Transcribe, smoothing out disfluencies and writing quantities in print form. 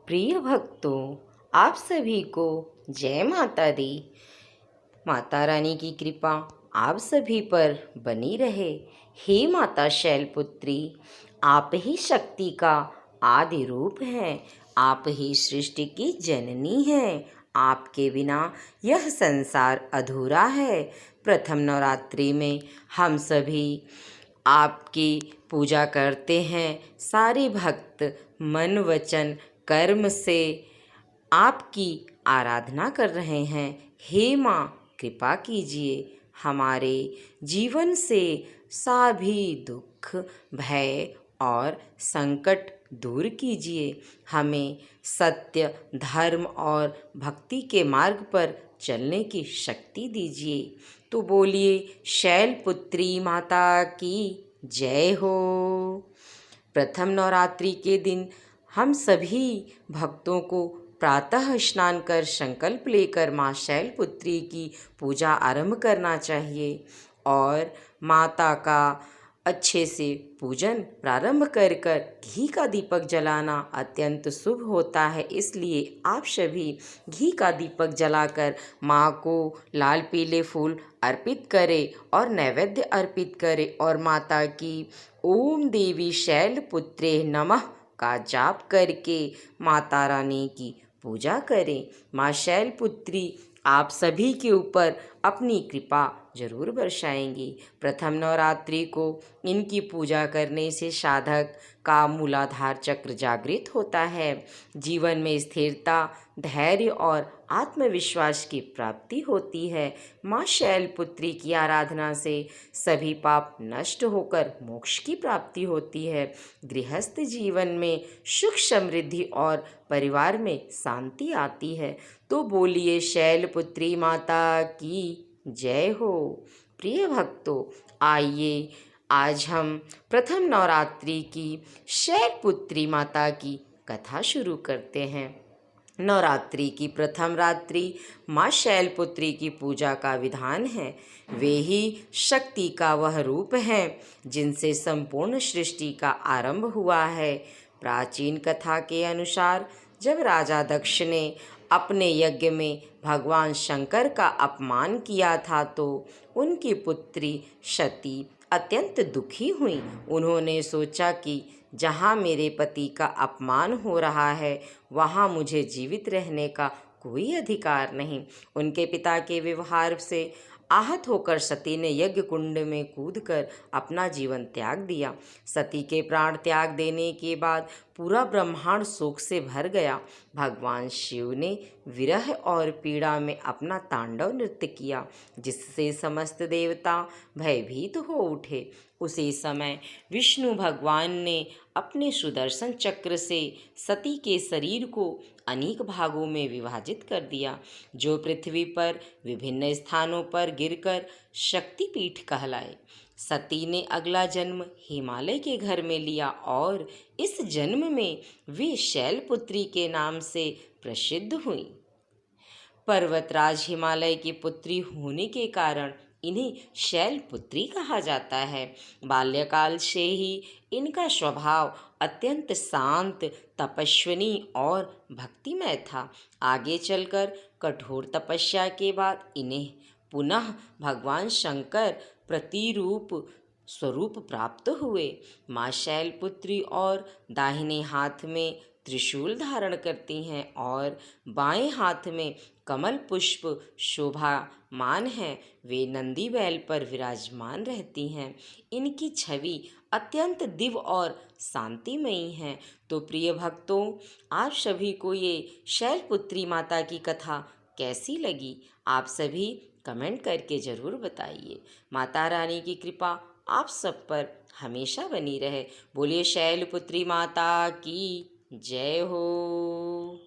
प्रिय भक्तों, आप सभी को जय माता दी। माता रानी की कृपा आप सभी पर बनी रहे। हे माता शैलपुत्री, आप ही शक्ति का आदि रूप हैं। आप ही सृष्टि की जननी हैं। आपके बिना यह संसार अधूरा है। प्रथम नवरात्रि में हम सभी आपकी पूजा करते हैं। सारे भक्त मन वचन कर्म से आपकी आराधना कर रहे हैं। हे माँ, कृपा कीजिए, हमारे जीवन से सभी दुख भय और संकट दूर कीजिए। हमें सत्य धर्म और भक्ति के मार्ग पर चलने की शक्ति दीजिए। तो बोलिए शैलपुत्री माता की जय हो। प्रथम नवरात्रि के दिन हम सभी भक्तों को प्रातः स्नान कर संकल्प लेकर माँ शैलपुत्री की पूजा आरंभ करना चाहिए और माता का अच्छे से पूजन प्रारंभ कर घी का दीपक जलाना अत्यंत शुभ होता है। इसलिए आप सभी घी का दीपक जलाकर माँ को लाल पीले फूल अर्पित करें और नैवेद्य अर्पित करें और माता की ओम देवी शैलपुत्रे नमः का जाप करके माता रानी की पूजा करें। माँ शैलपुत्री आप सभी के ऊपर अपनी कृपा जरूर बरसाएंगी। प्रथम नवरात्रि को इनकी पूजा करने से साधक का मूलाधार चक्र जागृत होता है। जीवन में स्थिरता, धैर्य और आत्मविश्वास की प्राप्ति होती है। माँ शैलपुत्री की आराधना से सभी पाप नष्ट होकर मोक्ष की प्राप्ति होती है। गृहस्थ जीवन में सुख समृद्धि और परिवार में शांति आती है। तो बोलिए शैलपुत्री माता की जय हो। प्रिय भक्तों, आइए आज हम प्रथम नवरात्रि की शैलपुत्री माता की कथा शुरू करते हैं। नवरात्रि की प्रथम रात्रि माँ शैलपुत्री की पूजा का विधान है। वे ही शक्ति का वह रूप हैं जिनसे संपूर्ण सृष्टि का आरंभ हुआ है। प्राचीन कथा के अनुसार जब राजा दक्ष ने अपने यज्ञ में भगवान शंकर का अपमान किया था तो उनकी पुत्री सती अत्यंत दुखी हुई। उन्होंने सोचा कि जहाँ मेरे पति का अपमान हो रहा है वहाँ मुझे जीवित रहने का कोई अधिकार नहीं। उनके पिता के व्यवहार से आहत होकर सती ने यज्ञ कुंड में कूदकर अपना जीवन त्याग दिया। सती के प्राण त्याग देने के बाद पूरा ब्रह्मांड शोक से भर गया। भगवान शिव ने विरह और पीड़ा में अपना तांडव नृत्य किया, जिससे समस्त देवता भयभीत हो उठे। उसी समय विष्णु भगवान ने अपने सुदर्शन चक्र से सती के शरीर को अनेक भागों में विभाजित कर दिया, जो पृथ्वी पर विभिन्न स्थानों पर गिरकर शक्तिपीठ कहलाए। सती ने अगला जन्म हिमालय के घर में लिया और इस जन्म में वे शैलपुत्री के नाम से प्रसिद्ध हुई। पर्वतराज हिमालय की पुत्री होने के कारण इन्हें शैलपुत्री कहा जाता है। बाल्यकाल से ही इनका स्वभाव अत्यंत शांत, तपस्विनी और भक्तिमय था। आगे चलकर कठोर तपस्या के बाद इन्हें पुनः भगवान शंकर प्रतिरूप स्वरूप प्राप्त हुए। माँ शैलपुत्री और दाहिने हाथ में त्रिशूल धारण करती हैं और बाएं हाथ में कमल पुष्प शोभामान हैं। वे नंदी बैल पर विराजमान रहती हैं। इनकी छवि अत्यंत दिव्य और शांतिमयी है। तो प्रिय भक्तों, आप सभी को ये शैलपुत्री माता की कथा कैसी लगी? आप सभी कमेंट करके ज़रूर बताइए। माता रानी की कृपा आप सब पर हमेशा बनी रहे। बोलिए शैलपुत्री माता की जय हो।